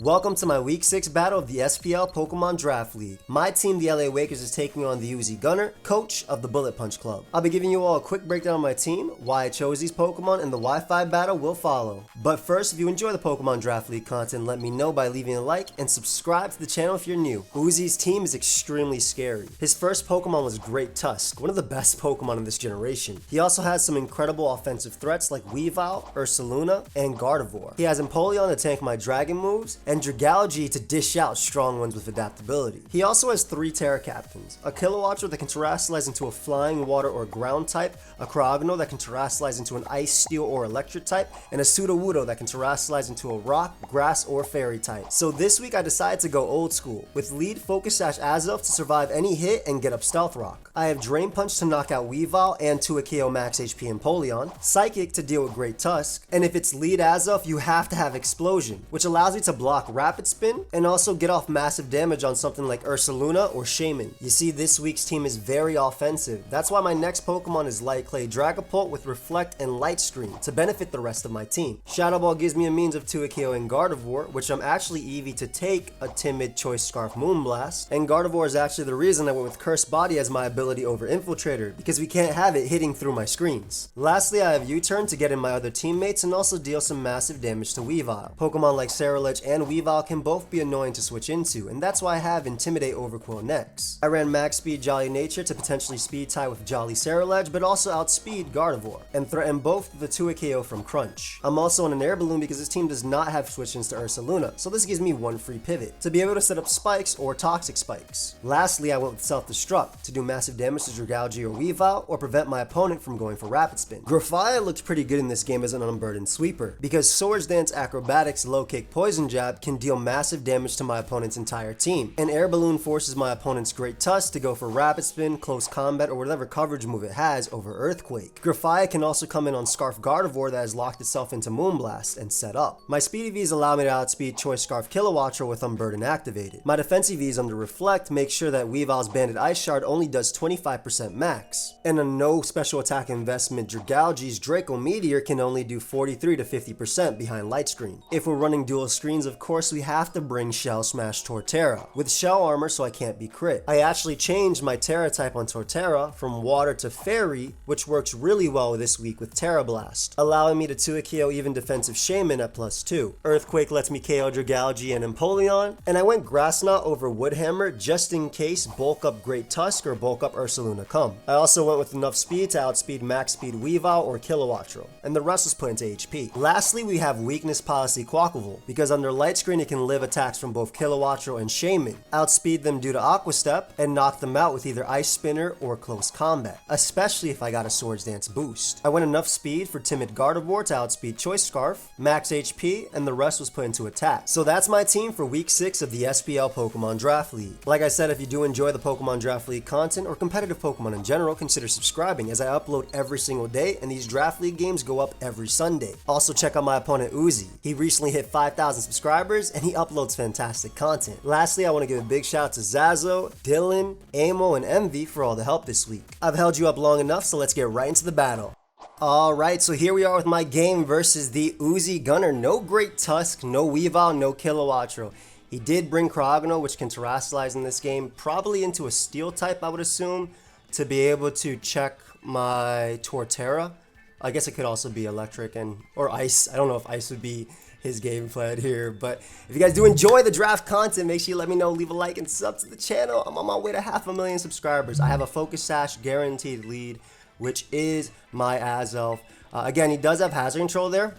Welcome to my Week 6 battle of the SPL Pokemon Draft League. My team, the LA Wakers, is taking on the TheUziGunner, coach of the Bullet Punch Club. I'll be giving you all a quick breakdown of my team, why I chose these Pokemon, and the Wi-Fi battle will follow. But first, if you enjoy the Pokemon Draft League content, let me know by leaving a like and subscribe to the channel if you're new. Uzi's team is extremely scary. His first Pokemon was Great Tusk, one of the best Pokemon in this generation. He also has some incredible offensive threats like Weavile, Ursaluna, and Gardevoir. He has Empoleon to tank my Dragon moves, and Dragalge to dish out strong ones with adaptability. He also has 3 Terra Captains, a Kilowattrel that can Terastallize into a Flying, Water, or Ground type, a Cragno that can Terastallize into an Ice, Steel, or Electric type, and a Sudowoodo that can Terastallize into a Rock, Grass, or Fairy type. So this week I decided to go old school, with lead Focus Sash Azelf to survive any hit and get up Stealth Rock. I have Drain Punch to knock out Weavile and 2 KO Max HP Empoleon, Psychic to deal with Great Tusk, and if it's lead Azelf, you have to have Explosion, which allows me to block Rapid Spin and also get off massive damage on something like Ursaluna or Shaman. You see, this week's team is very offensive. That's why my next Pokemon is Light Clay Dragapult with Reflect and Light Screen to benefit the rest of my team. Shadow Ball gives me a means of 2 KO and Gardevoir, which I'm actually EV to take a Timid Choice Scarf Moonblast, and Gardevoir is actually the reason I went with Cursed Body as my ability over Infiltrator, because we can't have it hitting through my screens. Lastly, I have U-Turn to get in my other teammates and also deal some massive damage to Weavile. Pokemon like Scarlet and Weavile can both be annoying to switch into, and that's why I have Intimidate Overquill next. I ran Max Speed Jolly Nature to potentially speed tie with Jolly Cerulege, but also outspeed Gardevoir, and threaten both with the 2 KO from Crunch. I'm also on an Air Balloon because this team does not have switch-ins to Ursaluna, so this gives me 1 free pivot, to be able to set up Spikes or Toxic Spikes. Lastly, I went with Self-Destruct, to do massive damage to Dragalge or Weavile, or prevent my opponent from going for Rapid Spin. Grafaià looked pretty good in this game as an unburdened sweeper, because Swords Dance Acrobatics Low Kick Poison Jab can deal massive damage to my opponent's entire team, and Air Balloon forces my opponent's Great Tusk to go for Rapid Spin, Close Combat, or whatever coverage move it has over Earthquake. Grafaià can also come in on Scarf Gardevoir that has locked itself into Moonblast and set up. My Speed EVs allow me to outspeed Choice Scarf Kilowattrel with Unburden activated. My defense EVs under Reflect make sure that Weavile's Banded Ice Shard only does 25% max, and a no special attack investment Dragalge's Draco Meteor can only do 43 to 50% behind Light Screen. If we're running dual screens, of course we have to bring Shell Smash Torterra with Shell Armor so I can't be crit. I actually changed my Terra type on Torterra from Water to Fairy, which works really well this week with Terra Blast, allowing me to 2 KO even defensive Shaman at +2. Earthquake lets me KO Dragalge and Empoleon, and I went Grass Knot over Woodhammer just in case bulk up Great Tusk or bulk up Ursaluna come. I also went with enough speed to outspeed Max Speed Weavile or Kilowattrel, and the rest was put into HP. Lastly, we have Weakness Policy Quaquaval, because under Light Screen it can live attacks from both Kilowattrel and Shaman, outspeed them due to Aqua Step, and knock them out with either Ice Spinner or Close Combat, especially if I got a Swords Dance boost. I went enough speed for Timid Gardevoir to outspeed Choice Scarf, max HP, and the rest was put into attack. So that's my team for week 6 of the SPL Pokemon Draft League. Like I said, if you do enjoy the Pokemon Draft League content or competitive Pokemon in general, consider subscribing as I upload every single day and these Draft League games go up every Sunday. Also check out my opponent Uzi. He recently hit 5,000 subscribers and he uploads fantastic content. Lastly, I want to give a big shout out to Zazo, Dylan, Amo, and Envy for all the help this week. I've held you up long enough, so let's get right into the battle. Alright, so here we are with my game versus the TheUziGunner. No Great Tusk, no Weavile, no Kilowattrel. He did bring Cragno, which can Terastallize in this game, probably into a Steel type, I would assume, to be able to check my Torterra. I guess it could also be Electric or Ice. I don't know if Ice would be his game plan here, but if you guys do enjoy the draft content, make sure you let me know, leave a like and sub to the channel. I'm on my way to 500,000 subscribers. I have a Focus Sash guaranteed lead, which is my Azelf. Again, he does have Hazard Control there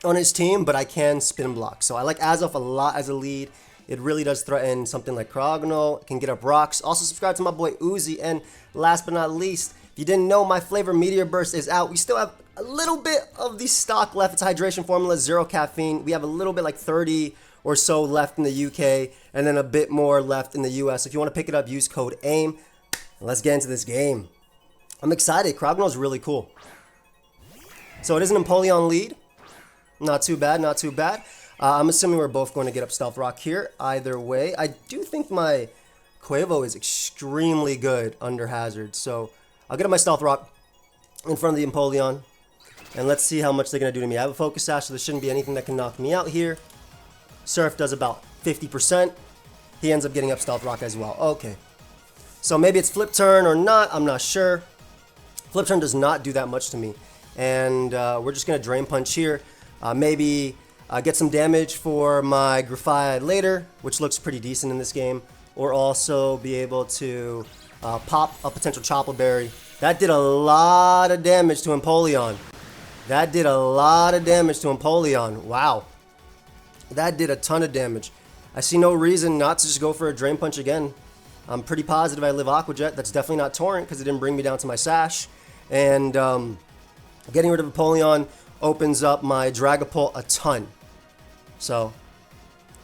on his team, but I can Spin Block. So I like Azelf a lot as a lead. It really does threaten something like Cragno, can get up rocks. Also subscribe to my boy Uzi, and last but not least, if you didn't know, my flavor Meteor Burst is out. We still have a little bit of the stock left. It's hydration formula, 0 caffeine. We have a little bit, like 30 or so left in the UK, and then a bit more left in the US. If you want to pick it up, use code AIM. Let's get into this game. I'm excited. Cragno is really cool. So it is an Empoleon lead. Not too bad, not too bad. I'm assuming we're both going to get up Stealth Rock here. Either way, I do think my Quavo is extremely good under Hazard. So I'll get up my Stealth Rock in front of the Empoleon. And let's see how much they're going to do to me. I have a Focus Sash, so there shouldn't be anything that can knock me out here. Surf does about 50%. He ends up getting up Stealth Rock as well. Okay. So maybe it's Flip Turn or not. I'm not sure. Flip Turn does not do that much to me. And we're just going to Drain Punch here. Maybe get some damage for my Wifi later, which looks pretty decent in this game. Or also be able to pop a potential Chopple Berry. That did a lot of damage to Empoleon. That did a lot of damage to Empoleon. Wow. That did a ton of damage. I see no reason not to just go for a Drain Punch again. I'm pretty positive I live Aqua Jet. That's definitely not Torrent because it didn't bring me down to my Sash. And getting rid of Empoleon opens up my Dragapult a ton. So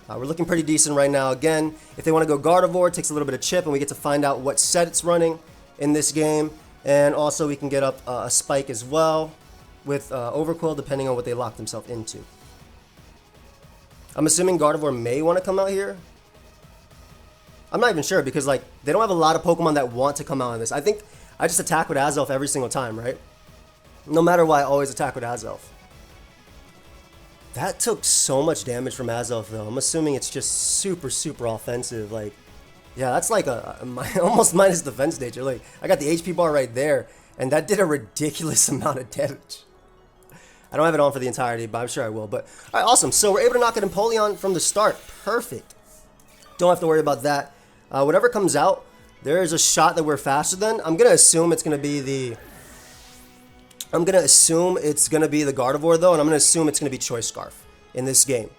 we're looking pretty decent right now. Again, if they want to go Gardevoir, it takes a little bit of chip and we get to find out what set it's running in this game. And also we can get up a Spike as well with Overquill depending on what they lock themselves into. I'm assuming Gardevoir may want to come out here. I'm not even sure because like they don't have a lot of Pokemon that want to come out in this. I think I just attack with Azelf every single time, right? No matter what, I always attack with Azelf. That took so much damage from Azelf though. I'm assuming it's just super, super offensive. Like, yeah, that's like almost minus defense nature. Like, I got the HP bar right there, and that did a ridiculous amount of damage. I don't have it on for the entirety, but I'm sure I will. But, all right, awesome. So we're able to knock out Empoleon from the start. Perfect. Don't have to worry about that. Whatever comes out, there is a shot that we're faster than. I'm going to assume it's going to be the... Gardevoir, though, and I'm going to assume it's going to be Choice Scarf in this game.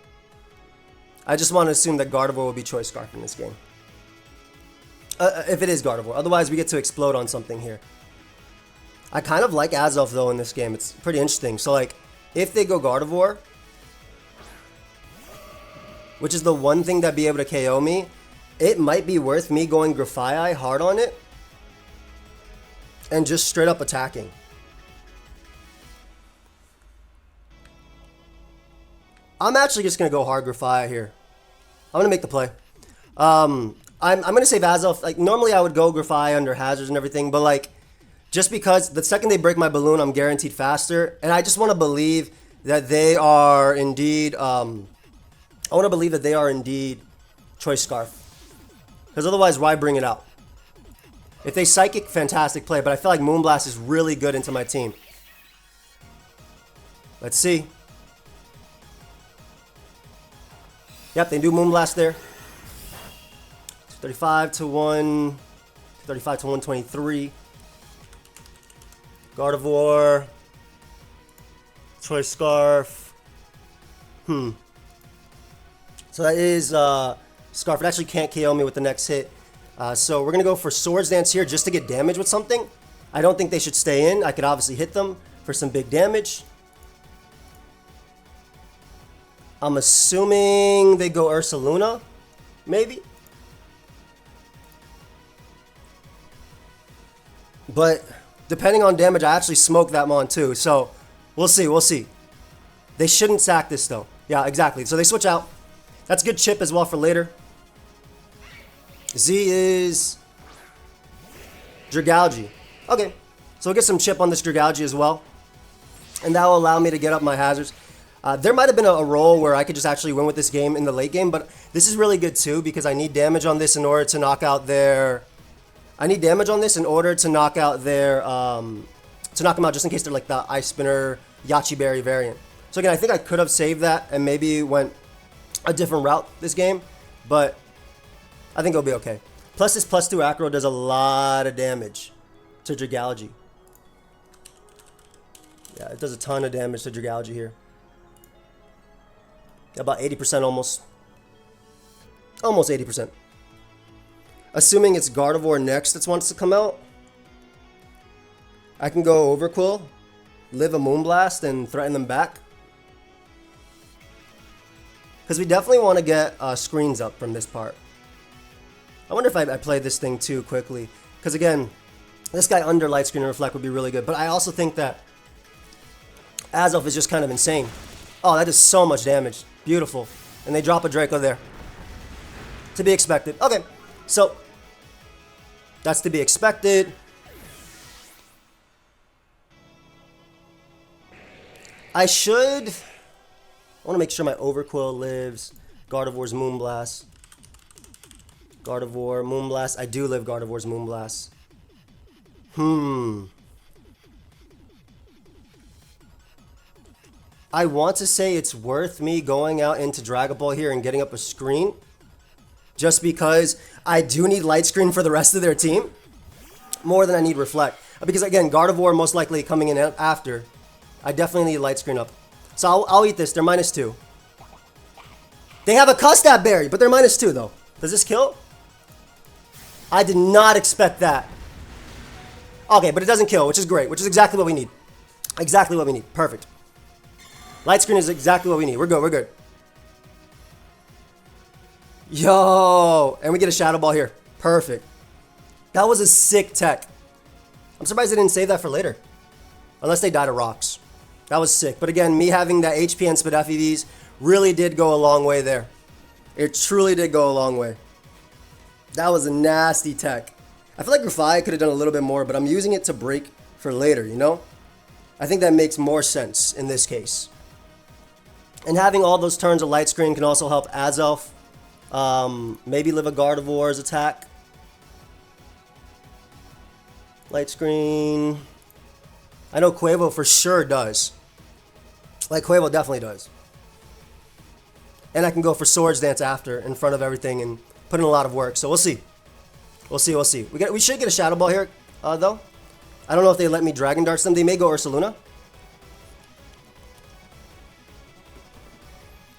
I just want to assume that Gardevoir will be Choice Scarf in this game. If it is Gardevoir. Otherwise, we get to explode on something here. I kind of like Azelf, though, in this game. It's pretty interesting. So, like, if they go Gardevoir, which is the one thing that'd be able to KO me, it might be worth me going Grafaiai hard on it and just straight up attacking. I'm actually just going to go hard Grafaiai here. I'm going to make the play. I'm going to save Azelf. Like, normally I would go Grafaiai under hazards and everything, but, like, just because the second they break my balloon, I'm guaranteed faster. And I just want to believe that they are indeed... I want to believe that they are indeed Choice Scarf. Because otherwise, why bring it out? If they Psychic, fantastic play. But I feel like Moonblast is really good into my team. Let's see. Yep, they do Moonblast there. 35 to 123. Gardevoir. Choice Scarf. So that is Scarf. It actually can't KO me with the next hit. So we're going to go for Swords Dance here just to get damage with something. I don't think they should stay in. I could obviously hit them for some big damage. I'm assuming they go Ursaluna, maybe. But depending on damage, I actually smoke that Mon too. So we'll see, we'll see. They shouldn't sack this though. Yeah, exactly. So they switch out. That's good chip as well for later. Z is Dragalge. Okay, so we'll get some chip on this Dragalge as well. And that will allow me to get up my hazards. There might have been a role where I could just actually win with this game in the late game, but this is really good too because I need damage on this in order to knock out their... to knock them out just in case they're like the Ice Spinner, Yachi Berry variant. So again, I think I could have saved that and maybe went a different route this game, but I think it'll be okay. Plus this +2 Acro does a lot of damage to Dragalge. Yeah, it does a ton of damage to Dragalge here. About 80% almost. Almost 80%. Assuming it's Gardevoir next that wants to come out, I can go Overquill, live a Moonblast, and threaten them back. Because we definitely want to get screens up from this part. I wonder if I play this thing too quickly. Because again, this guy under Light Screen and Reflect would be really good. But I also think that Azelf is just kind of insane. Oh, that does so much damage. Beautiful. And they drop a Draco there. To be expected. Okay, so that's to be expected. I want to make sure my Overquill lives. Gardevoir's Moonblast. Gardevoir, Moonblast. I do live Gardevoir's Moonblast. I want to say it's worth me going out into Dragon Ball here and getting up a screen. Just because I do need light screen for the rest of their team. More than I need reflect. Because again, Gardevoir most likely coming in after. I definitely need light screen up. So I'll eat this. They're -2. They have a Custap Berry, but they're -2 though. Does this kill? I did not expect that. Okay, but it doesn't kill, which is great. Which is exactly what we need. Exactly what we need. Perfect. Light screen is exactly what we need. We're good. We're good. Yo! And we get a Shadow Ball here. Perfect. That was a sick tech. I'm surprised they didn't save that for later. Unless they died of rocks. That was sick. But again, me having that HP and Speed FEVs really did go a long way there. It truly did go a long way. That was a nasty tech. I feel like Wifi could have done a little bit more, but I'm using it to break for later, you know? I think that makes more sense in this case. And having all those turns of light screen can also help Azelf. Maybe live a Gardevoir's attack. Light screen. I know Quavo for sure does. Like Quavo definitely does. And I can go for Swords Dance after in front of everything and put in a lot of work. So we'll see. We'll see. We'll see. We should get a Shadow Ball here though. I don't know if they let me Dragon Darts them. They may go Ursaluna.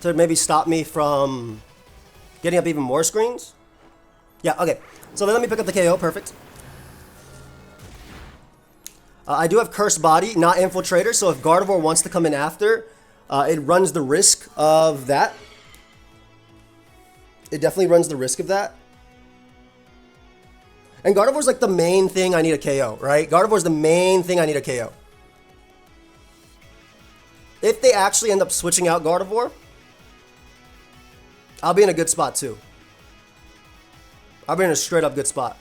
To maybe stop me from getting up even more screens. Yeah, okay. So they let me pick up the KO. Perfect. I do have Cursed Body, not Infiltrator. So if Gardevoir wants to come in after, it runs the risk of that. It definitely runs the risk of that. And Gardevoir's like the main thing I need a KO, right? Gardevoir's the main thing I need a KO. If they actually end up switching out Gardevoir, I'll be in a good spot too. I'll be in a straight up good spot.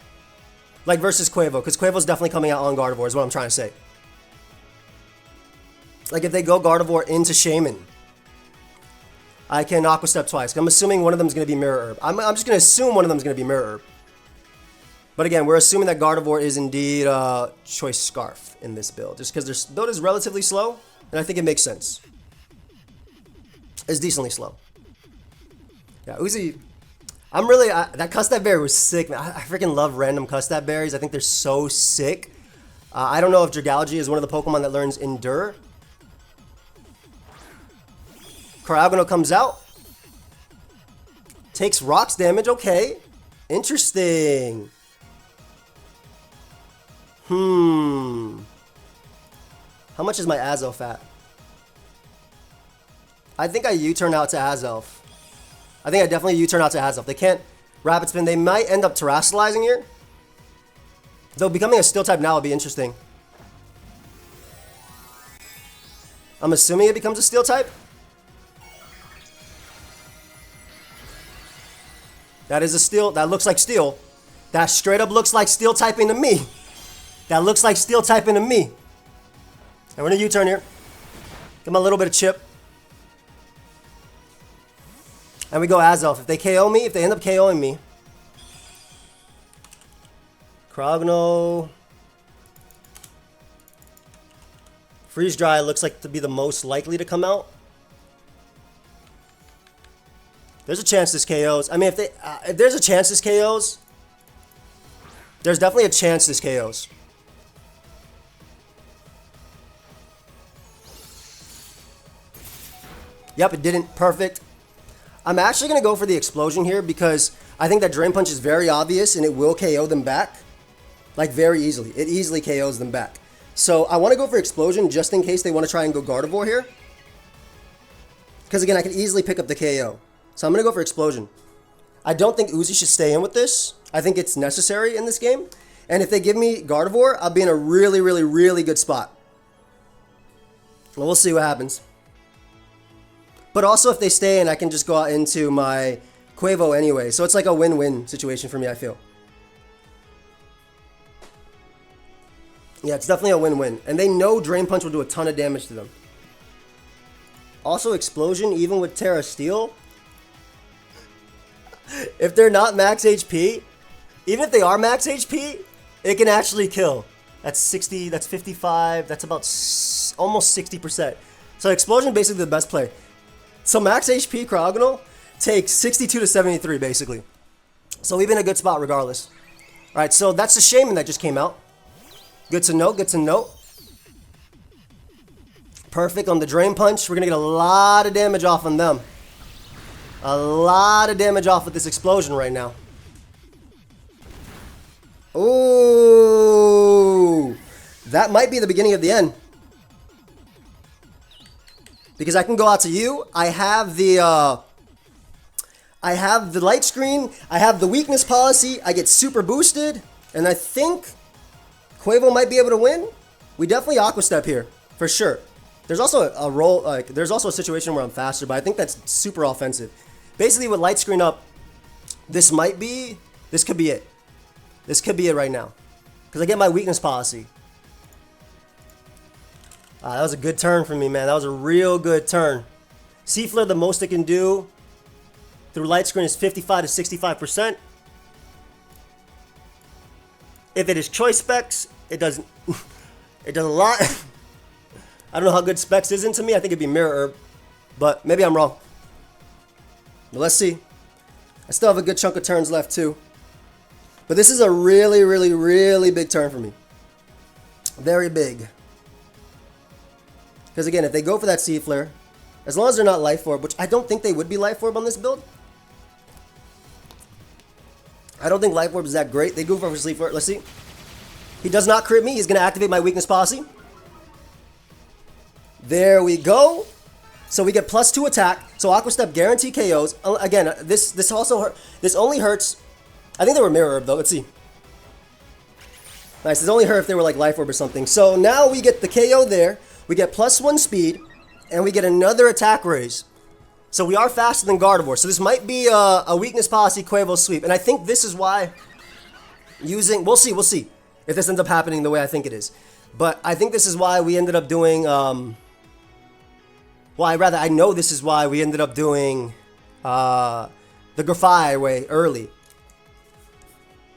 Like versus Quavo, because Quavo's definitely coming out on Gardevoir is what I'm trying to say. Like if they go Gardevoir into Shaman, I can Aqua Step twice. I'm assuming one of them is going to be Mirror Herb. I'm just going to assume one of them is going to be Mirror Herb. But again, we're assuming that Gardevoir is indeed Choice Scarf in this build. Just because their build is relatively slow, and I think it makes sense. It's decently slow. Yeah, Uzi, I'm really, that Custap Berry was sick, man. I freaking love random Custap Berries. I think they're so sick. I don't know if Dragalogy is one of the Pokemon that learns Endure. Coralgano comes out. Takes rocks damage, okay. Interesting. How much is my Azelf at? I think I U-turn out to Azelf. I think I definitely U-turn out to Azelf. They can't Rapid Spin. They might end up Terastallizing here. Though becoming a Steel type now would be interesting. I'm assuming it becomes a Steel type. That is a Steel. That looks like Steel. That straight up looks like Steel typing to me. That looks like Steel typing to me. And we're going to U-turn here. Give him a little bit of chip. And we go Azelf. If they KO me, if they end up KOing me. Krogno. Freeze Dry looks like to be the most likely to come out. There's a chance this KOs. I mean, if there's a chance this KOs, there's definitely a chance this KOs. Yep, it didn't. Perfect. I'm actually going to go for the Explosion here because I think that Drain Punch is very obvious and it will KO them back. Like, very easily. It easily KOs them back. So, I want to go for Explosion just in case they want to try and go Gardevoir here. Because, again, I can easily pick up the KO. So, I'm going to go for Explosion. I don't think Uzi should stay in with this. I think it's necessary in this game. And if they give me Gardevoir, I'll be in a really, really, really good spot. Well, we'll see what happens. But also if they stay in, I can just go out into my Quavo anyway. So it's like a win-win situation for me, I feel. Yeah, it's definitely a win-win. And they know Drain Punch will do a ton of damage to them. Also Explosion, even with Terra Steel. if they're not max HP, even if they are max HP, it can actually kill. That's 60, that's 55, that's about almost 60%. So Explosion basically the best play. So max HP Cryogonal takes 62 to 73 basically. So we've been in a good spot regardless. Alright, so that's the Shaman that just came out. Good to know, good to know. Perfect on the Drain Punch. We're going to get a lot of damage off on them. A lot of damage off with this Explosion right now. Ooh. That might be the beginning of the end. Because I can go out to you. I have the light screen. I have the weakness policy. I get super boosted. And I think Quavo might be able to win. We definitely Aqua Step here. For sure. There's also a role, there's also a situation where I'm faster, but I think that's super offensive. Basically, with light screen up, this could be it. This could be it right now. Because I get my weakness policy. That was a good turn for me, man. That was a real good turn. C-Flare, the most it can do through light screen is 55 to 65%. If it is choice specs, it does a lot. I don't know how good specs isn't to me. I think it'd be Mirror Herb, but maybe I'm wrong. But let's see. I still have a good chunk of turns left too. But this is a really, really, really big turn for me. Very big. Because again, if they go for that C-Flare, as long as they're not Life Orb, which I don't think they would be Life Orb on this build. I don't think Life Orb is that great. They go for C-Flare. Let's see. He does not crit me. He's going to activate my weakness policy. There we go. So we get +2 attack. So Aqua Step guarantee KOs. Again, this only hurts. I think they were Mirror Herb though. Let's see. Nice. This only hurt if they were like Life Orb or something. So now we get the KO there. We get +1 speed, and we get another attack raise. So we are faster than Gardevoir. So this might be a weakness policy Quavo sweep, and I think this is why using. We'll see if this ends up happening the way I think it is. But I think this is why we ended up doing. I know this is why we ended up doing the Wifi way early.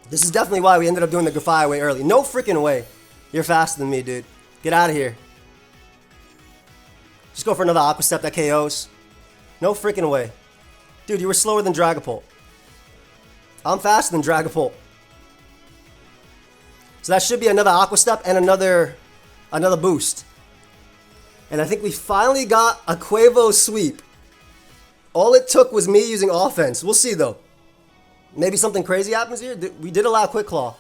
This is definitely why we ended up doing the Wifi way early. No freaking way. You're faster than me, dude. Get out of here. Just go for another Aqua Step that KOs. No freaking way. Dude, you were slower than Dragapult. I'm faster than Dragapult. So that should be another Aqua Step and another boost. And I think we finally got a Quavo sweep. All it took was me using offense. We'll see though. Maybe something crazy happens here. We did allow Quick Claw.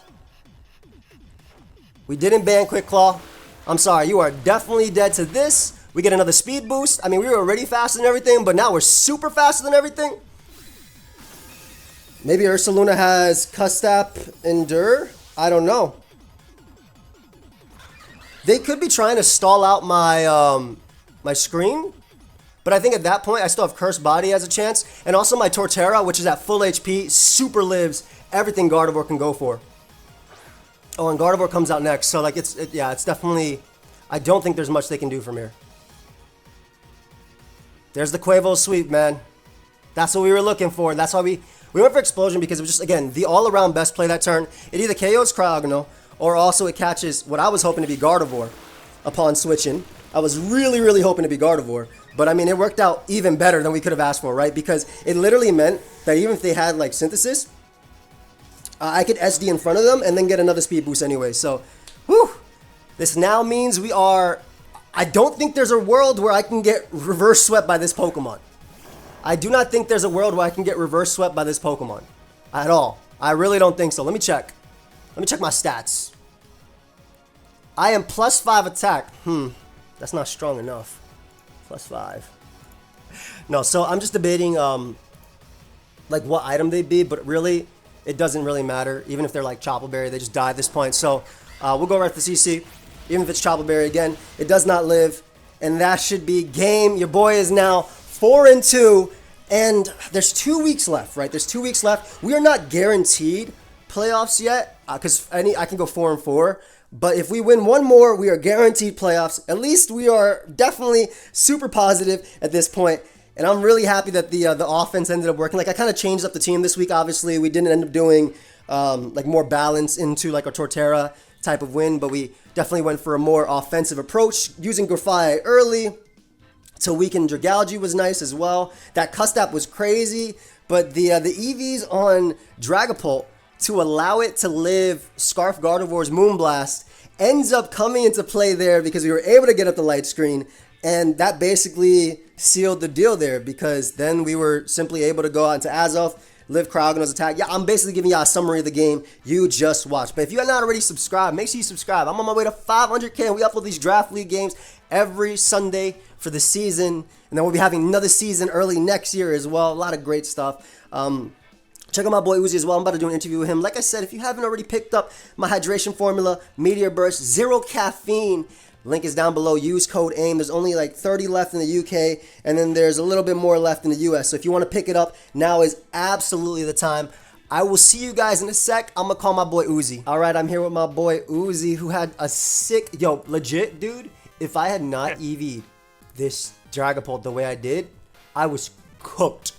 We didn't ban Quick Claw. I'm sorry, you are definitely dead to this. We get another speed boost. I mean, we were already faster than everything, but now we're super faster than everything. Maybe Ursaluna has Custap Endure. I don't know. They could be trying to stall out my my screen, but I think at that point I still have Cursed Body as a chance, and also my Torterra, which is at full HP, super lives, everything Gardevoir can go for. Oh, and Gardevoir comes out next, so like it's definitely. I don't think there's much they can do from here. There's the Quavo sweep, man. That's what we were looking for. That's why we went for Explosion, because it was just, again, the all-around best play that turn. It either KOs Cryogonal, or also it catches what I was hoping to be Gardevoir upon switching. I was really, really hoping to be Gardevoir. But, I mean, it worked out even better than we could have asked for, right? Because it literally meant that even if they had, like, Synthesis, I could SD in front of them and then get another speed boost anyway. So, whew. This now means we are... I don't think there's a world where I can get reverse swept by this Pokemon. I do not think there's a world where I can get reverse swept by this Pokemon. At all. I really don't think so. Let me check. Let me check my stats. I am +5 attack. That's not strong enough. +5. No, so I'm just debating like what item they'd be, but really, it doesn't really matter. Even if they're like Chople Berry, they just die at this point. So we'll go right for CC. Even if it's Chople Berry again, it does not live. And that should be game. Your boy is now 4-2. And there's 2 weeks left, right? There's 2 weeks left. We are not guaranteed playoffs yet, because I can go 4-4. But if we win one more, we are guaranteed playoffs. At least we are definitely super positive at this point. And I'm really happy that the offense ended up working. Like, I kind of changed up the team this week. Obviously, we didn't end up doing like more balance into like a Torterra type of win, but we definitely went for a more offensive approach, using Wifi early to weaken Dragalge was nice as well. That Custap was crazy, but the EVs on Dragapult to allow it to live Scarf Gardevoir's Moonblast ends up coming into play there because we were able to get up the light screen, and that basically sealed the deal there because then we were simply able to go out into Azelf, live Cryogonal's attack. Yeah, I'm basically giving y'all a summary of the game you just watched. But if you are not already subscribed, make sure you subscribe. I'm on my way to 500K, and we upload these Draft League games every Sunday for the season. And then we'll be having another season early next year as well. A lot of great stuff. Check out my boy Uzi as well. I'm about to do an interview with him. Like I said, if you haven't already picked up my hydration formula, Meteor Burst, 0 caffeine, link is down below. Use code AIM. There's only like 30 left in the UK, and then there's a little bit more left in the US. So if you want to pick it up, now is absolutely the time. I will see you guys in a sec. I'm going to call my boy Uzi. All right, I'm here with my boy Uzi, who had a sick... Yo, legit, dude, if I had not EV'd this Dragapult the way I did, I was cooked.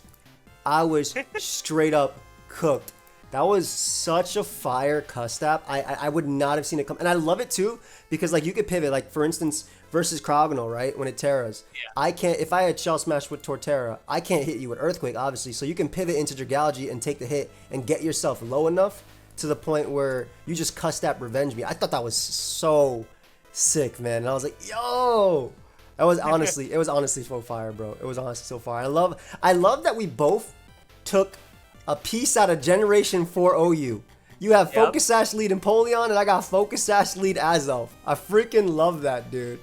I was straight up cooked. That was such a fire Custap. I would not have seen it come. And I love it too, because like you could pivot, like for instance, versus Cryogonal, right? When it Terras. Yeah. I can't, if I had Shell Smash with Torterra, I can't hit you with Earthquake, obviously. So you can pivot into Dragalge and take the hit and get yourself low enough to the point where you just Custap revenge me. I thought that was so sick, man. And I was like, yo, that was honestly, it was honestly so fire, bro. It was honestly so fire. I love that we both took a piece out of Generation 4 OU. You have Focus Sash lead Empoleon, and I got Focus Sash lead Azelf. I freaking love that, dude.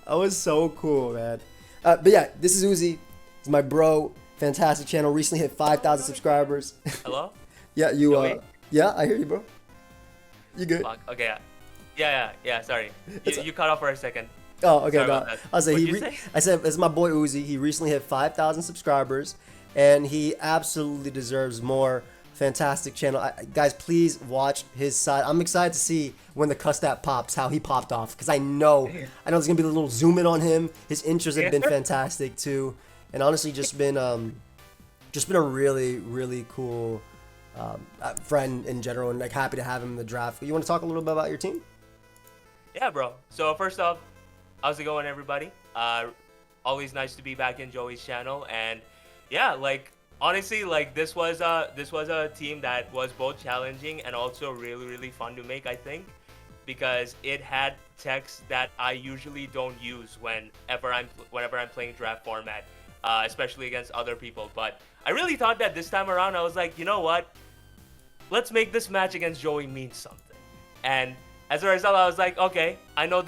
That was so cool, man. But yeah, this is Uzi. It's my bro. Fantastic channel. Recently hit 5,000 subscribers. Hello? Yeah, you, yeah, I hear you, bro. You good? Fuck. Okay, yeah, sorry. You cut off for a second. Oh, okay. No, I said, it's my boy Uzi. He recently hit 5,000 subscribers, and he absolutely deserves more. Fantastic channel. Guys, please watch his side. I'm excited to see when the Custap pops, how he popped off, because I know there's gonna be a little zoom in on him. His intros have been fantastic too, and honestly, just been a really, really cool friend in general, and like happy to have him in the draft. You want to talk a little bit about your team? Yeah, bro. So first off, how's it going, everybody? Always nice to be back in Joey's channel, and yeah, like honestly, like this was a team that was both challenging and also really, really fun to make, I think, because it had techs that I usually don't use whenever I'm playing draft format, especially against other people. But I really thought that this time around, I was like, you know what? Let's make this match against Joey mean something. And as a result, I was like, okay, I know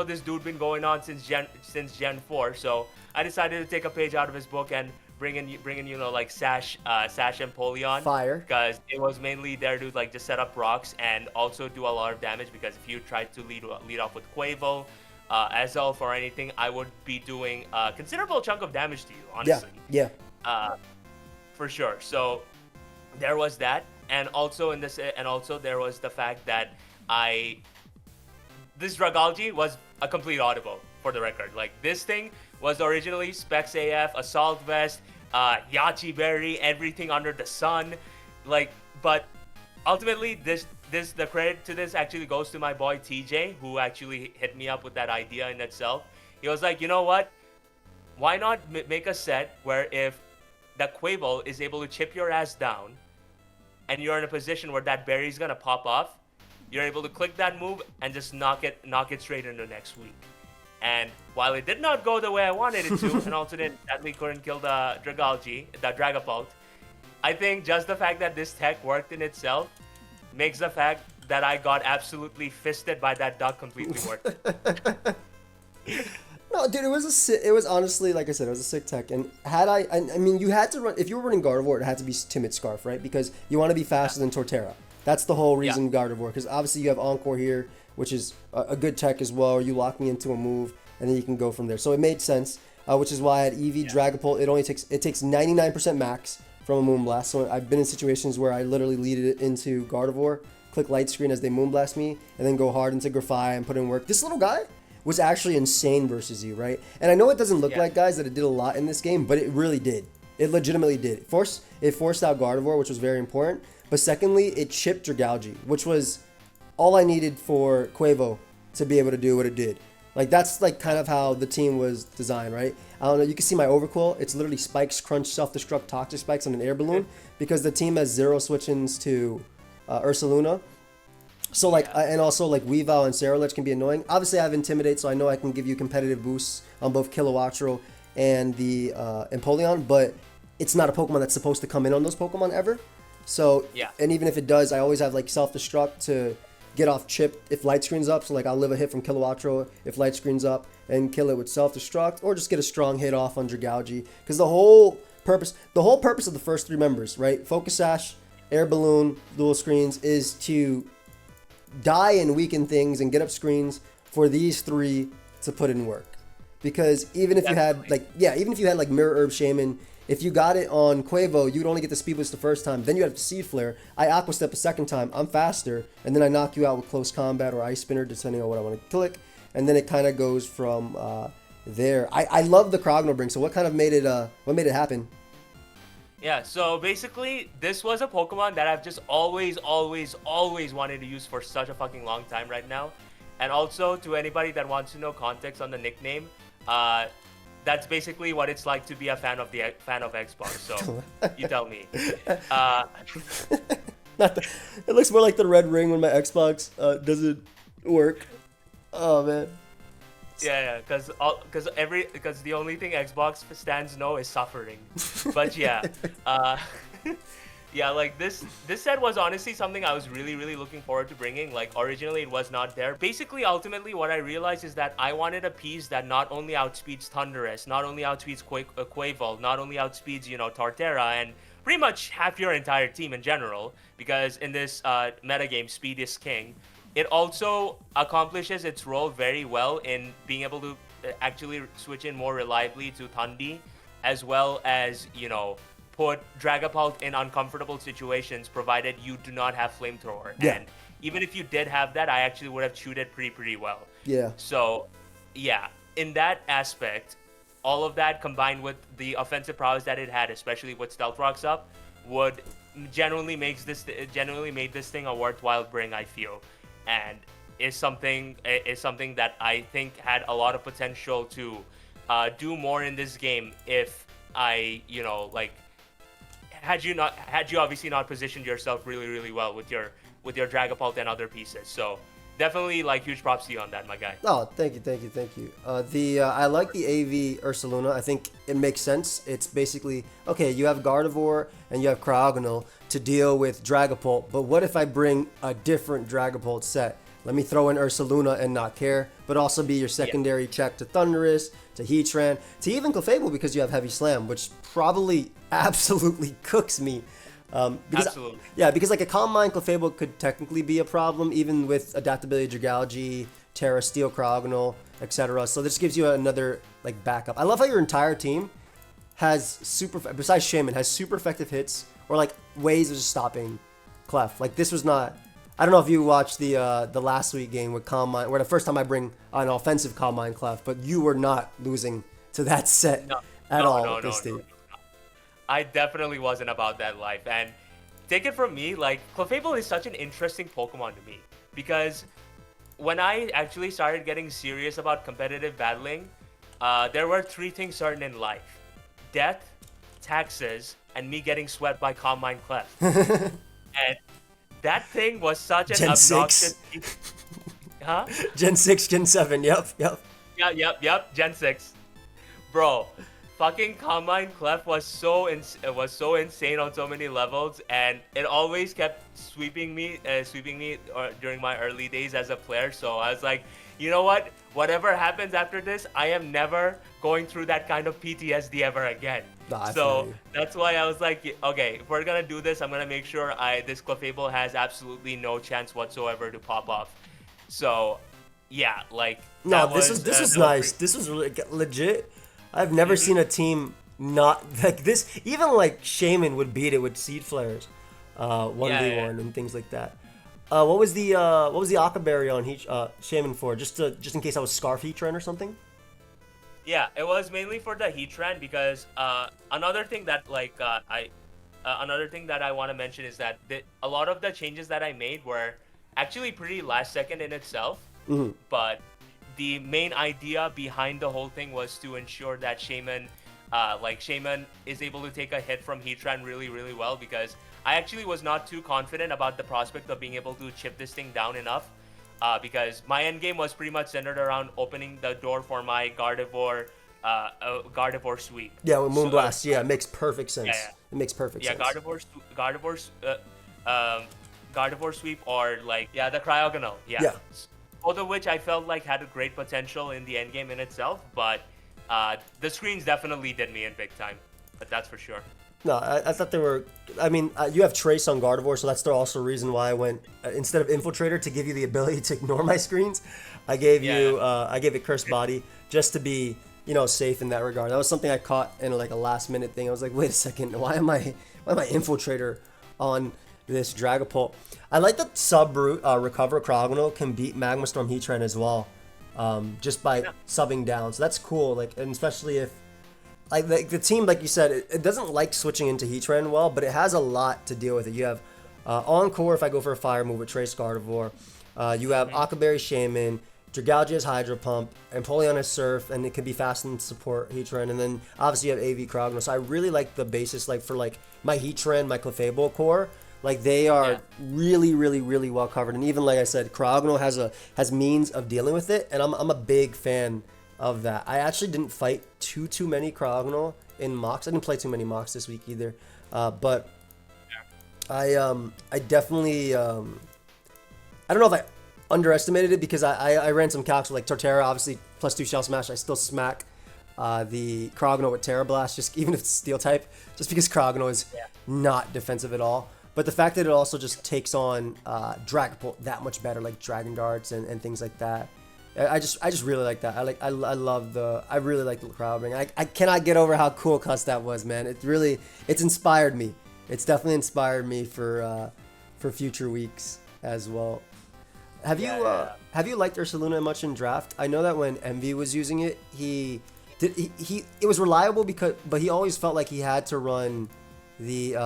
this dude been going on since Gen 4, so I decided to take a page out of his book and bring in you know, like Sash and Empoleon. Fire. Because it was mainly there to like just set up rocks and also do a lot of damage, because if you tried to lead off with Quavel, Azelf or anything, I would be doing a considerable chunk of damage to you, honestly. Yeah. For sure. So there was that, and also there was the fact that this Dragalge was a complete audible, for the record. Like, this thing was originally Specs AF, Assault Vest, Yachi Berry, everything under the sun. Like, but ultimately, the credit to this actually goes to my boy TJ, who actually hit me up with that idea in itself. He was like, you know what? Why not make a set where if the Quavel is able to chip your ass down, and you're in a position where that berry's gonna pop off, you're able to click that move and just knock it straight into next week. And while it did not go the way I wanted it to, and also sadly couldn't kill the Dragapult, I think just the fact that this tech worked in itself makes the fact that I got absolutely fisted by that duck completely worth it. No, dude, it was honestly, like I said, it was a sick tech. And I mean, you had to run, if you were running Gardevoir, it had to be Timid Scarf, right? Because you want to be faster than Torterra. That's the whole reason Gardevoir, because obviously you have Encore here, which is a good tech as well, or you lock me into a move, and then you can go from there. So it made sense, which is why I had EV Dragapult. It takes 99% max from a Moonblast. So I've been in situations where I literally lead it into Gardevoir, click light screen as they Moonblast me, and then go hard into Grafai and put in work. This little guy was actually insane versus you, right? And I know it doesn't look like, guys, that it did a lot in this game, but it really did. It legitimately did. It forced out Gardevoir, which was very important. But secondly, it chipped Dragalge, which was all I needed for Quavo to be able to do what it did. Like, that's like kind of how the team was designed, right? I don't know, you can see my overquill. It's literally Spikes, Crunch, Self-Destruct, Toxic Spikes on an air balloon because the team has 0 switch-ins to Ursaluna. So, like, and also, like, Weavile and Scarlet can be annoying. Obviously, I have Intimidate, so I know I can give you competitive boosts on both Kilowattrel and the Empoleon, but it's not a Pokemon that's supposed to come in on those Pokemon ever. So, and even if it does, I always have, like, Self-Destruct to get off chip if Light Screen's up. So, like, I'll live a hit from Kilowattrel if Light Screen's up and kill it with Self-Destruct, or just get a strong hit off on Dragalge. Because the whole purpose of the first 3 members, right? Focus Sash, Air Balloon, Dual Screens, is to die and weaken things and get up screens for these 3 to put in work. Because even if you had like Mirror Herb Shaman, if you got it on Quavo, you'd only get the Speed Boost the first time. Then you have Seed Flare. I Aqua Step a second time. I'm faster, and then I knock you out with Close Combat or Ice Spinner, depending on what I want to click. And then it kind of goes from there. I love the Crogno Bring. So what kind of made it? What made it happen? Yeah, so basically, this was a Pokemon that I've just always wanted to use for such a fucking long time right now. And also, to anybody that wants to know context on the nickname, that's basically what it's like to be a fan of Xbox. So, you tell me. It looks more like the red ring when my Xbox doesn't work. Oh, man. Yeah, because the only thing Xbox stands know is suffering. But yeah, yeah, like this set was honestly something I was really looking forward to bringing. Like, originally it was not there. Basically, ultimately, what I realized is that I wanted a piece that not only outspeeds Thundurus, not only outspeeds Quaval, not only outspeeds, you know, Torterra, and pretty much half your entire team in general, because in this metagame, speed is king. It also accomplishes its role very well in being able to actually switch in more reliably to Thundi, as well as, you know, put Dragapult in uncomfortable situations, provided you do not have Flamethrower. Yeah. And even if you did have that, I actually would have chewed it pretty well. Yeah. So, yeah, in that aspect, all of that combined with the offensive prowess that it had, especially with Stealth Rocks up, would genuinely made this thing a worthwhile bring, I feel. And is something that I think had a lot of potential to do more in this game if I, you know, like, had you obviously not positioned yourself really well with your Dragapult and other pieces. So definitely, like, huge props to you on that, my guy. Oh, thank you. I like the AV Ursaluna. I think it makes sense. It's basically, okay, you have Gardevoir and you have Cryogonal to deal with Dragapult, but what if I bring a different Dragapult set? Let me throw in Ursaluna and not care, but also be your secondary check to Thundurus, to Heatran, to even Clefable because you have Heavy Slam, which probably absolutely cooks me. Absolutely. Yeah, because like a Calm Mind Clefable could technically be a problem, even with Adaptability Dragalge, Terra, Steel, Cryogonal, etc. So this gives you another like backup. I love how your entire team has besides Shaman, has super effective hits or like ways of just stopping Clef. Like this was not. I don't know if you watched the last week game with Calm Mind, where the first time I bring an offensive Calm Mind Clef, but you were not losing to that set at all. No. I definitely wasn't about that life. And take it from me, like, Clefable is such an interesting Pokemon to me. Because when I actually started getting serious about competitive battling, there were 3 things certain in life. Death, taxes, and me getting swept by Calm Mind Clef. And that thing was such an obnoxious... Huh? Gen 6, Gen 7, yep. Yep, Gen 6. Bro, fucking Calm Mind Clef was so insane on so many levels, and it always kept sweeping me during my early days as a player. So I was like, you know what? Whatever happens after this, I am never going through that kind of PTSD ever again. So that's why I was like, okay, if we're gonna do this, I'm gonna make sure this Clefable has absolutely no chance whatsoever to pop off. So, yeah, like this was nice. This was really legit. I've never seen a team not like this. Even like Shaman would beat it with Seed Flares, 1v1 and things like that. What was the Akaberry on Shaman for? Just in case I was Scarf Heatran or something? Yeah, it was mainly for the Heatran because another thing that another thing that I want to mention is that a lot of the changes that I made were actually pretty last second in itself, but the main idea behind the whole thing was to ensure that Shaman is able to take a hit from Heatran really, really well, because I actually was not too confident about the prospect of being able to chip this thing down enough, because my end game was pretty much centered around opening the door for my Gardevoir sweep. Yeah, with Moonblast. So, Yeah, it makes perfect sense. yeah, It makes perfect yeah, sense. Gardevoir sweep, or the Cryogonal. Yeah. Yeah. Both of which I felt like had a great potential in the end game in itself, but the screens definitely did me in big time. But that's for sure. No, I thought they were. I mean, you have Trace on Gardevoir, so that's also the reason why I went instead of Infiltrator to give you the ability to ignore my screens. I gave it Cursed Body just to be safe in that regard. That was something I caught in like a last minute thing. I was like, wait a second, why am I Infiltrator on this Dragapult? I like that Recover Cryogonal can beat Magma Storm Heatran as well, just by subbing down. So that's cool. Like, and especially if the team, like you said, it doesn't like switching into Heatran well, but it has a lot to deal with it. You have Encore if I go for a fire move with Trace Gardevoir. You have Akaberry Shaman, Dragalge has Hydro Pump, and Empoleon has Surf, and it can be fast and support Heatran. And then obviously you have AV Cryogonal. So I really like the basis, like for like my Heatran, my Clefable core. Like they are really, really, really well covered. And even like I said, Cryogonal has means of dealing with it, and I'm a big fan of that. I actually didn't fight too many Cryogonal in mocks. I didn't play too many mocks this week either. But I definitely I don't know if I underestimated it, because I ran some calcs with like Torterra, obviously +2 Shell Smash. I still smack the Cryogonal with Terra Blast, just even if it's Steel type, just because Cryogonal is not defensive at all. But the fact that it also just takes on Dragapult that much better, like Dragon Darts and things like that. I just really like that. I really like the crowd ring. I cannot get over how cool Cuss that was, man. It's inspired me. It's definitely inspired me for future weeks as well. Have you liked Ursaluna much in draft? I know that when MV was using it, it was reliable but he always felt like he had to run the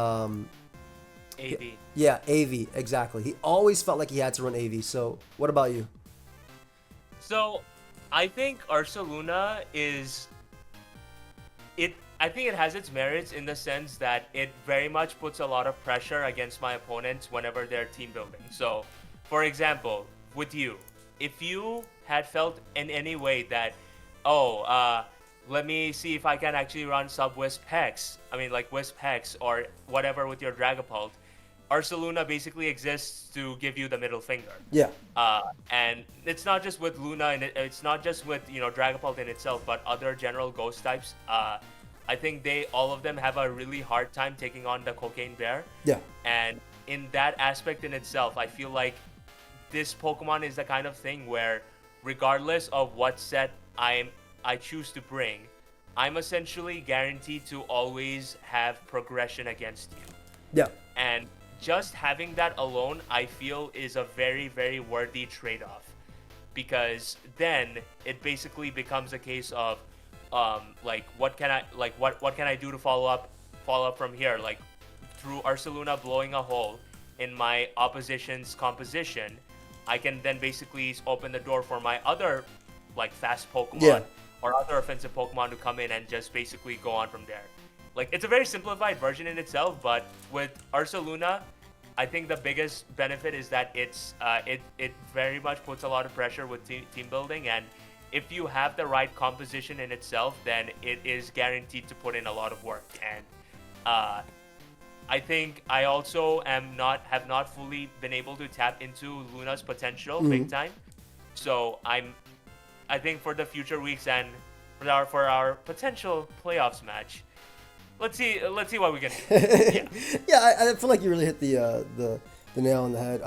AV. Yeah, AV, exactly. He always felt like he had to run AV. So, what about you? So, I think Ursaluna I think it has its merits in the sense that it very much puts a lot of pressure against my opponents whenever they're team building. So, for example, with you, if you had felt in any way that, let me see if I can actually run Sub-Wisp Hex, Wisp Hex or whatever with your Dragapult, Ursaluna basically exists to give you the middle finger. Yeah. And it's not just with Luna, and it's not just with Dragapult in itself, but other general ghost types. I think all of them have a really hard time taking on the Cocaine Bear. Yeah. And in that aspect in itself, I feel like this Pokemon is the kind of thing where, regardless of what set I choose to bring, I'm essentially guaranteed to always have progression against you. Yeah. And just having that alone, I feel, is a very, very worthy trade-off, because then it basically becomes a case of, what can I do to follow up from here? Like, through Ursaluna blowing a hole in my opposition's composition, I can then basically open the door for my other, fast Pokemon or other offensive Pokemon to come in and just basically go on from there. Like, it's a very simplified version in itself, but with Ursaluna, I think the biggest benefit is that it very much puts a lot of pressure with team building, and if you have the right composition in itself, then it is guaranteed to put in a lot of work. And I think I also have not fully been able to tap into Luna's potential big time. So I think for the future weeks and for our potential playoffs match, let's see what we can do. Yeah, I feel like you really hit the nail on the head.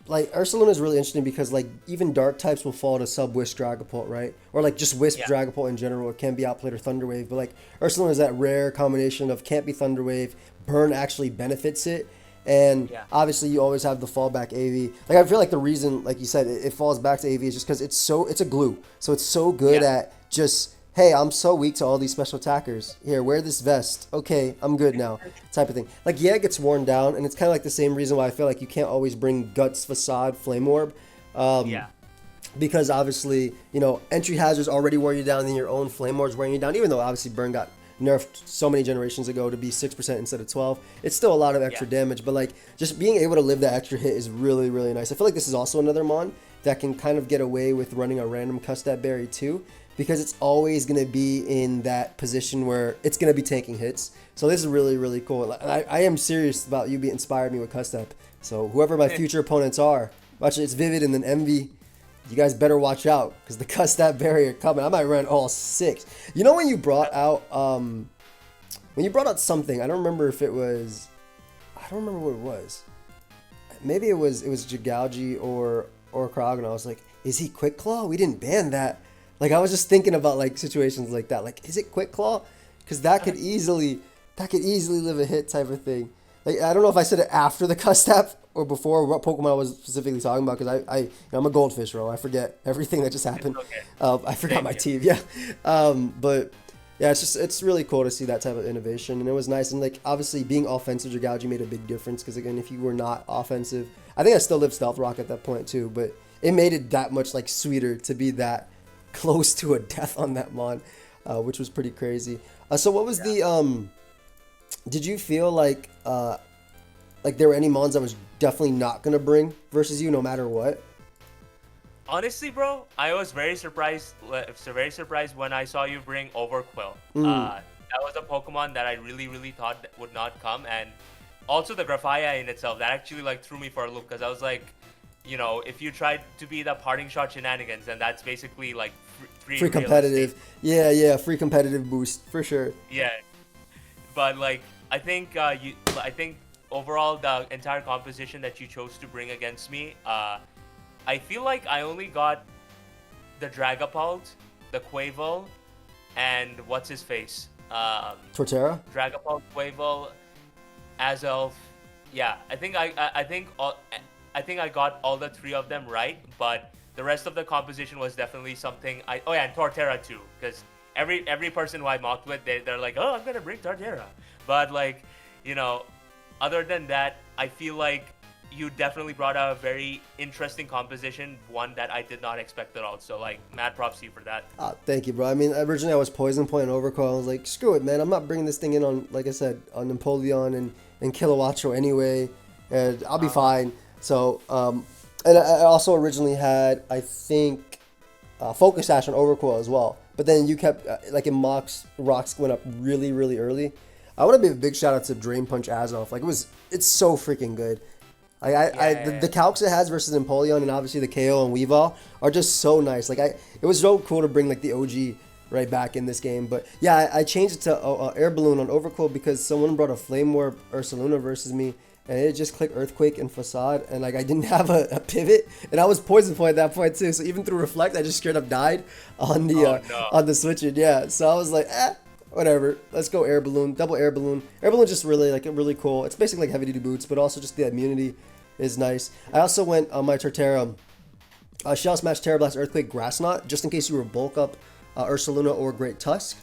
Ursaluna is really interesting because even dark types will fall to sub-Wisp Dragapult, right? Or just Wisp Dragapult in general. It can be outplayed or Thunder Wave, but Ursaluna is that rare combination of can't be Thunder Wave, burn actually benefits it, And Yeah. obviously, you always have the fallback AV. Like I feel like the reason, like you said, it falls back to AV is just because it's a glue. So it's so good Yeah. at just, hey, I'm so weak to all these special attackers. Here, wear this vest. Okay, I'm good now. Type of thing. Like yeah, it gets worn down, and it's kind of like the same reason why I feel like you can't always bring Guts, Facade, Flame Orb. Yeah. Because obviously, entry hazards already wear you down, then your own flame ward's wearing you down. Even though obviously Burn got nerfed so many generations ago to be 6% instead of 12, it's still a lot of extra damage. But like just being able to live that extra hit is really, really nice. I feel like this is also another mon that can kind of get away with running a random Custap Berry too, because it's always going to be in that position where it's going to be tanking hits. So this is really, really cool. And I am serious about you being inspired me with Custap. So whoever my future opponents are, watch it, it's Vivid and then Envy. You guys better watch out because the Custap Berry are coming. I might run all 6. You know when you brought out something, I don't remember if it was, I don't remember what it was. Maybe it was Jigalji or Krog, I was like, is he Quick Claw? We didn't ban that. Like I was just thinking about like situations like that. Like, is it Quick Claw? Because that could easily live a hit type of thing. Like I don't know if I said it after the Custap or before, what Pokemon I was specifically talking about, because I'm a goldfish, bro. I forget everything that just happened. Okay. I forgot my team, yeah. But yeah, it's really cool to see that type of innovation, and it was nice. And like obviously being offensive, Jigalji made a big difference, because again, if you were not offensive, I think I still lived Stealth Rock at that point too, but it made it that much like sweeter to be that close to a death on that mon, which was pretty crazy. So what was the did you feel like there were any mons I was definitely not gonna bring versus you, no matter what? Honestly, bro, I was very surprised when I saw you bring Overquill. That was a Pokemon that I really, really thought that would not come, and also the Graphia in itself that actually like threw me for a loop, because I was like, if you tried to be the parting shot shenanigans, then that's basically like free competitive. Yeah, free competitive boost for sure. Yeah, but like I think overall the entire composition that you chose to bring against me, I feel like I only got the Dragapult, the Quavel, and what's his face? Torterra? Dragapult, Quavel, Azelf. Yeah, I think I got all the 3 of them right, but the rest of the composition was definitely something and Torterra too, because every person who I mocked with, they're like, oh, I'm gonna bring Torterra, but like, other than that, I feel like you definitely brought out a very interesting composition, one that I did not expect at all. So like, mad props to you for that. Thank you, bro. I mean, originally I was Poison Point and Overcall. I was like, screw it, man. I'm not bringing this thing in on, like I said, on Napoleon and Kilowatcho anyway, and I'll be fine. So, and I also originally had, I think, Focus Sash on Overcoil as well. But then you kept, like in mocks, rocks went up really, really early. I want to give a big shout out to Drain Punch Azelf. Like it's so freaking good. The calcs it has versus Empoleon and obviously the KO and Weavile are just so nice. Like it was so cool to bring like the OG right back in this game. But yeah, I changed it to Air Balloon on Overcoil because someone brought a Flame Warp Ursaluna versus me, and it just clicked Earthquake and Facade, and like I didn't have a pivot, and I was Poison Point at that point too. So even through Reflect, I just straight up died on the on the switching. Yeah, so I was like, whatever, let's go Air Balloon, double Air Balloon. Air Balloon just really cool. It's basically like heavy duty boots, but also just the immunity is nice. I also went on my Torterra, Shell Smash, Terra Blast, Earthquake, Grass Knot, just in case you were bulk up Ursaluna or Great Tusk.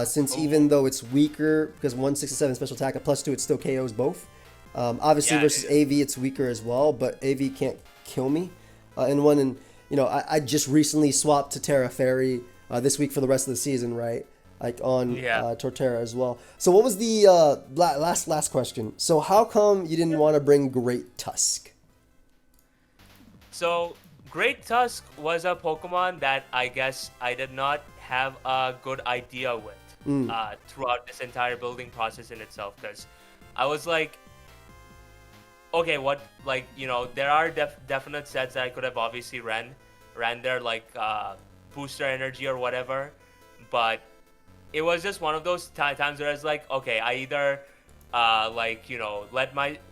Since even though it's weaker, because 167 special attack, at +2, it still KOs both. Obviously versus AV, it's weaker as well, but AV can't kill me in one. And I just recently swapped to Terra Fairy this week for the rest of the season, right? Like on Torterra as well. So what was the last question? So how come you didn't want to bring Great Tusk? So Great Tusk was a Pokemon that I guess I did not have a good idea with throughout this entire building process in itself, because I was like, okay, what, like, there are definite sets that I could have obviously ran there, like booster energy or whatever, but it was just one of those times where I was like, okay, I either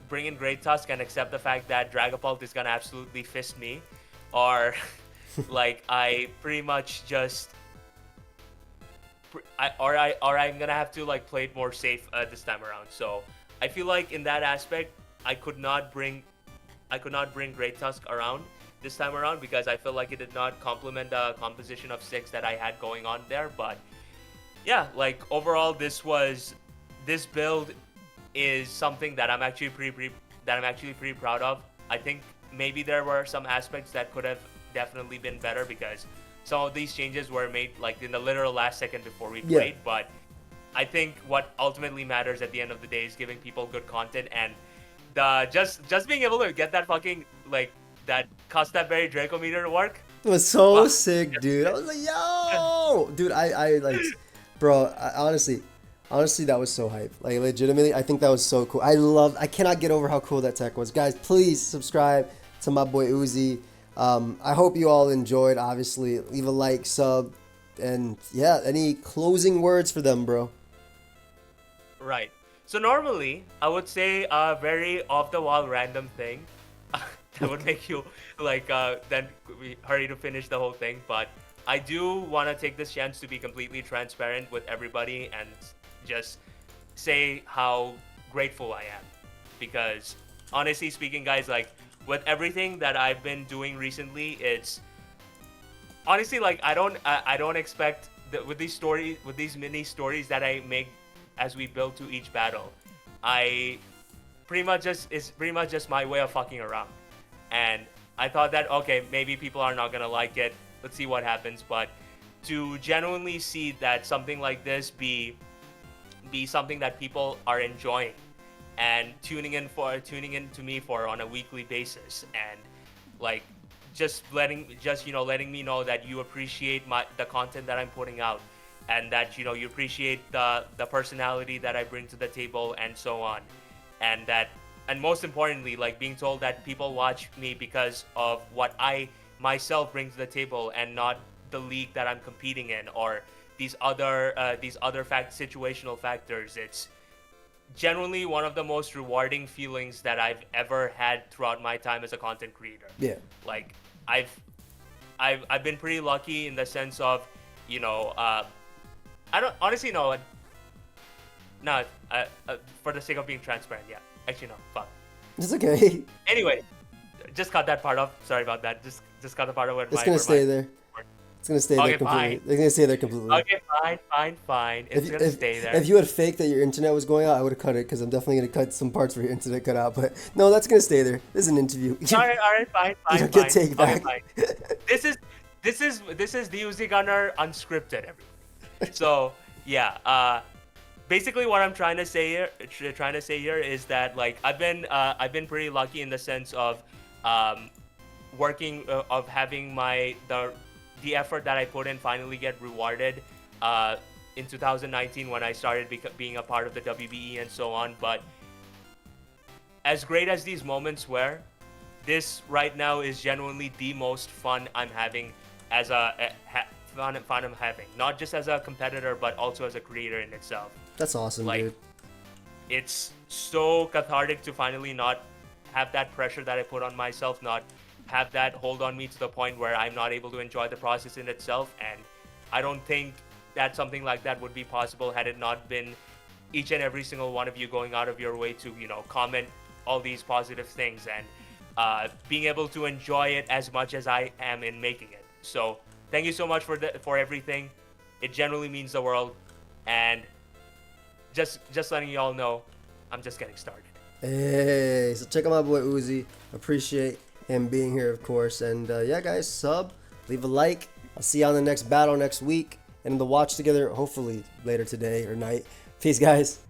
bring in Great Tusk and accept the fact that Dragapult is gonna absolutely fist me, or like I pretty much just I'm gonna have to like play it more safe this time around. So I feel like in that aspect, I could not bring Great Tusk around this time around because I feel like it did not complement the composition of 6 that I had going on there. But yeah, like overall, this build is something that I'm actually pretty proud of. I think maybe there were some aspects that could have definitely been better because some of these changes were made like in the literal last second before we played. But I think what ultimately matters at the end of the day is giving people good content, and just being able to get that fucking like that Custapberry Draco meter to work. It was so sick, dude. I was like, yo, dude, I like, bro, honestly, that was so hype. Like, legitimately, I think that was so cool. I cannot get over how cool that tech was. Guys, please subscribe to my boy Uzi. I hope you all enjoyed. Obviously, leave a like, sub, and yeah, any closing words for them, bro? Right. So normally, I would say a very off-the-wall random thing that would make you like then hurry to finish the whole thing. But I do want to take this chance to be completely transparent with everybody and just say how grateful I am, because honestly speaking, guys, like with everything that I've been doing recently, it's honestly like I don't expect that with these mini stories that I make as we build to each battle, it's pretty much just my way of fucking around. And I thought that, okay, maybe people are not gonna like it, let's see what happens. But to genuinely see that something like this be something that people are enjoying and tuning in to me for on a weekly basis, and like just letting me know that you appreciate the content that I'm putting out, and that you appreciate the personality that I bring to the table and so on, and most importantly, like being told that people watch me because of what I myself bring to the table and not the league that I'm competing in or these other situational factors. It's genuinely one of the most rewarding feelings that I've ever had throughout my time as a content creator. Yeah. Like I've been pretty lucky in the sense of, I don't honestly know. No, for the sake of being transparent, yeah. Actually, no, fuck. It's okay. Anyway, just cut that part off. Sorry about that. Just cut the part of where it's gonna stay there. It's gonna stay there completely. Fine. It's gonna stay there completely. Okay, fine. It's gonna stay there. If you had faked that your internet was going out, I would have cut it because I'm definitely gonna cut some parts where your internet cut out. But no, that's gonna stay there. This is an interview. All right, fine. Get take back. Okay, fine. This is TheUziGunner unscripted, everyone. So yeah, basically what I'm trying to say here is that like I've been pretty lucky in the sense of working of having the effort that I put in finally get rewarded in 2019 when I started being a part of the WBE and so on. But as great as these moments were, this right now is genuinely the most fun I'm having as fun I'm having, not just as a competitor but also as a creator in itself. That's awesome, like, dude. It's so cathartic to finally not have that pressure that I put on myself, not have that hold on me to the point where I'm not able to enjoy the process in itself. And I don't think that something like that would be possible had it not been each and every single one of you going out of your way to comment all these positive things and being able to enjoy it as much as I am in making it. So thank you so much for everything. It genuinely means the world. And just letting you all know, I'm just getting started. Hey, so check out my boy Uzi. Appreciate him being here, of course. And yeah, guys, sub, leave a like. I'll see you on the next battle next week, and the watch together, hopefully later today or night. Peace, guys.